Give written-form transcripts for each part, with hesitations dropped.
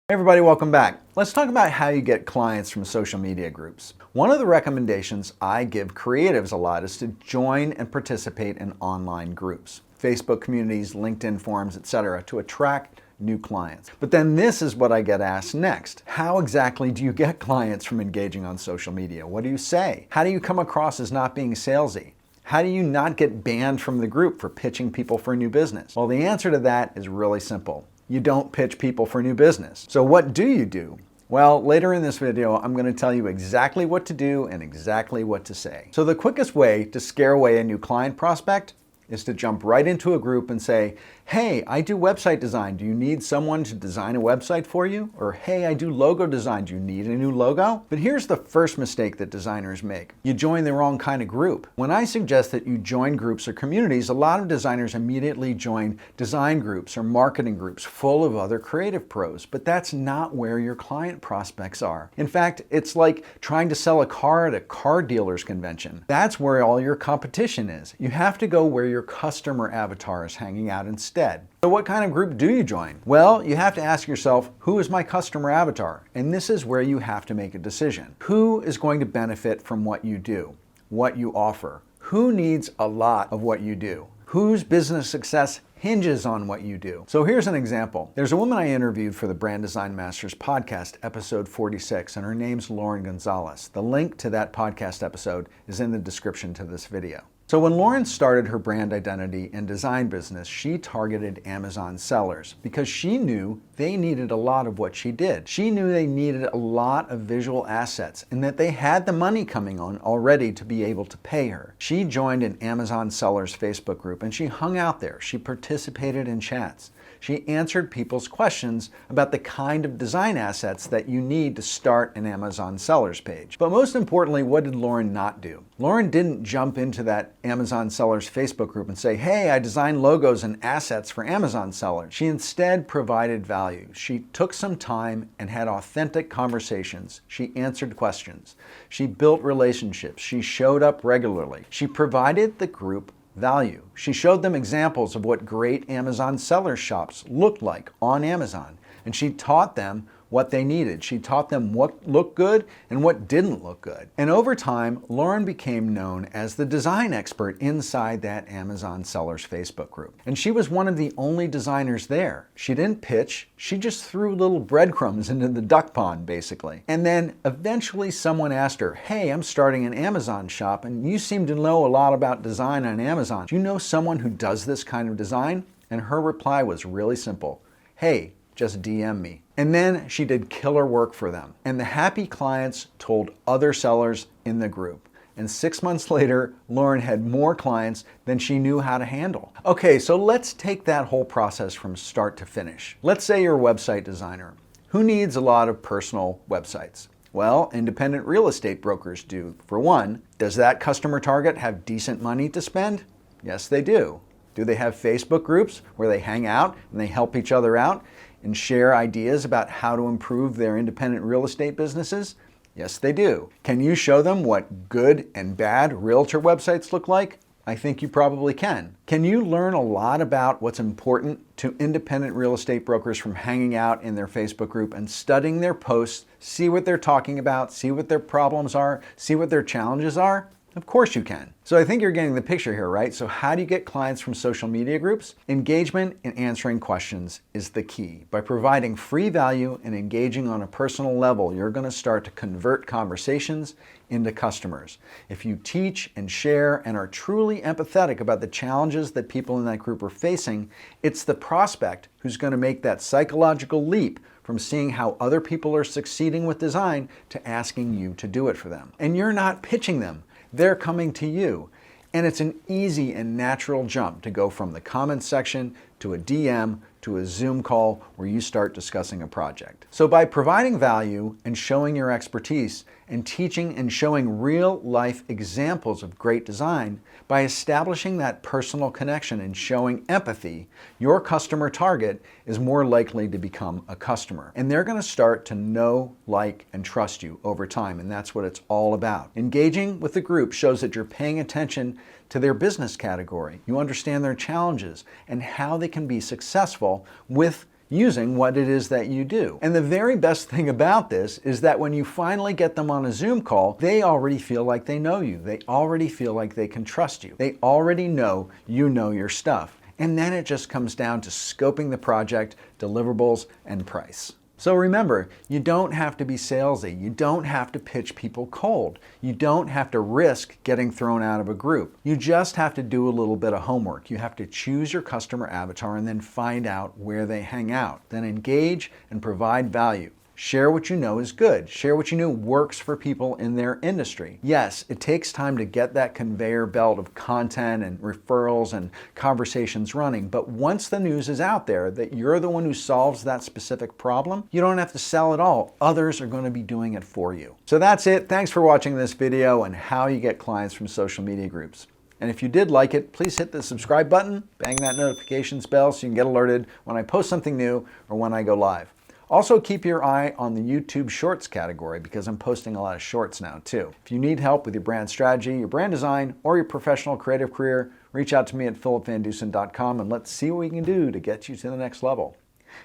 Hey everybody, welcome back. Let's talk about how you get clients from social media groups. One of the recommendations I give creatives a lot is to join and participate in online groups, Facebook communities, LinkedIn forums, etc., to attract new clients. But then this is what I get asked next. How exactly do you get clients from engaging on social media? What do you say? How do you come across as not being salesy? How do you not get banned from the group for pitching people for new business? Well, the answer to that is really simple. You don't pitch people for new business. So what do you do? Well, later in this video, I'm going to tell you exactly what to do and exactly what to say. So the quickest way to scare away a new client prospect is to jump right into a group and say, hey, I do website design. Do you need someone to design a website for you? Or hey, I do logo design. Do you need a new logo? But here's the first mistake that designers make. You join the wrong kind of group. When I suggest that you join groups or communities, a lot of designers immediately join design groups or marketing groups full of other creative pros, but that's not where your client prospects are. In fact, it's like trying to sell a car at a car dealer's convention. That's where all your competition is. You have to go where your customer avatar is hanging out instead. So what kind of group do you join? Well, you have to ask yourself, who is my customer avatar? And this is where you have to make a decision. Who is going to benefit from what you do, what you offer? Who needs a lot of what you do? Whose business success hinges on what you do? So here's an example. There's a woman I interviewed for the Brand Design Masters podcast, episode 46, and her name's Lauren Gonzalez. The link to that podcast episode is in the description to this video. So when Lauren started her brand identity and design business, she targeted Amazon sellers because she knew they needed a lot of what she did. She knew they needed a lot of visual assets and that they had the money coming on already to be able to pay her. She joined an Amazon sellers Facebook group and she hung out there. She participated in chats. She answered people's questions about the kind of design assets that you need to start an Amazon sellers page. But most importantly, what did Lauren not do? Lauren didn't jump into that Amazon sellers Facebook group and say, hey, I design logos and assets for Amazon sellers. She instead provided value. She took some time and had authentic conversations. She answered questions. She built relationships. She showed up regularly. She provided the group value. She showed them examples of what great Amazon seller shops looked like on Amazon, and she taught them what they needed. She taught them what looked good and what didn't look good. And over time, Lauren became known as the design expert inside that Amazon sellers Facebook group. And she was one of the only designers there. She didn't pitch, she just threw little breadcrumbs into the duck pond, basically. And then eventually someone asked her, hey, I'm starting an Amazon shop and you seem to know a lot about design on Amazon. Do you know someone who does this kind of design? And her reply was really simple. Hey, just DM me. And then she did killer work for them. And the happy clients told other sellers in the group. And 6 months later, Lauren had more clients than she knew how to handle. Okay, so let's take that whole process from start to finish. Let's say you're a website designer. Who needs a lot of personal websites? Well, independent real estate brokers do. For one, does that customer target have decent money to spend? Yes, they do. Do they have Facebook groups where they hang out and they help each other out and share ideas about how to improve their independent real estate businesses? Yes, they do. Can you show them what good and bad realtor websites look like? I think you probably can. Can you learn a lot about what's important to independent real estate brokers from hanging out in their Facebook group and studying their posts, see what they're talking about, see what their problems are, see what their challenges are? Of course you can. So I think you're getting the picture here, right? So how do you get clients from social media groups? Engagement and answering questions is the key. By providing free value and engaging on a personal level, you're going to start to convert conversations into customers. If you teach and share and are truly empathetic about the challenges that people in that group are facing, it's the prospect who's going to make that psychological leap from seeing how other people are succeeding with design to asking you to do it for them. And you're not pitching them. They're coming to you. And it's an easy and natural jump to go from the comments section to a DM to a Zoom call where you start discussing a project. So by providing value and showing your expertise and teaching and showing real life examples of great design, by establishing that personal connection and showing empathy, your customer target is more likely to become a customer. And they're going to start to know, like, and trust you over time. And that's what it's all about. Engaging with the group shows that you're paying attention to their business category. You understand their challenges and how they can be successful with using what it is that you do. And the very best thing about this is that when you finally get them on a Zoom call, they already feel like they know you. They already feel like they can trust you. They already know you know your stuff. And then it just comes down to scoping the project, deliverables, and price. So remember, you don't have to be salesy. You don't have to pitch people cold. You don't have to risk getting thrown out of a group. You just have to do a little bit of homework. You have to choose your customer avatar and then find out where they hang out. Then engage and provide value. Share what you know is good. Share what you know works for people in their industry. Yes, it takes time to get that conveyor belt of content and referrals and conversations running, but once the news is out there that you're the one who solves that specific problem, you don't have to sell it all. Others are going to be doing it for you. So that's it. Thanks for watching this video on how you get clients from social media groups. And if you did like it, please hit the subscribe button, bang that notifications bell so you can get alerted when I post something new or when I go live. Also, keep your eye on the YouTube Shorts category because I'm posting a lot of shorts now too. If you need help with your brand strategy, your brand design, or your professional creative career, reach out to me at philipvandusen.com and let's see what we can do to get you to the next level.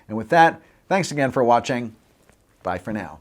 And with that, thanks again for watching. Bye for now.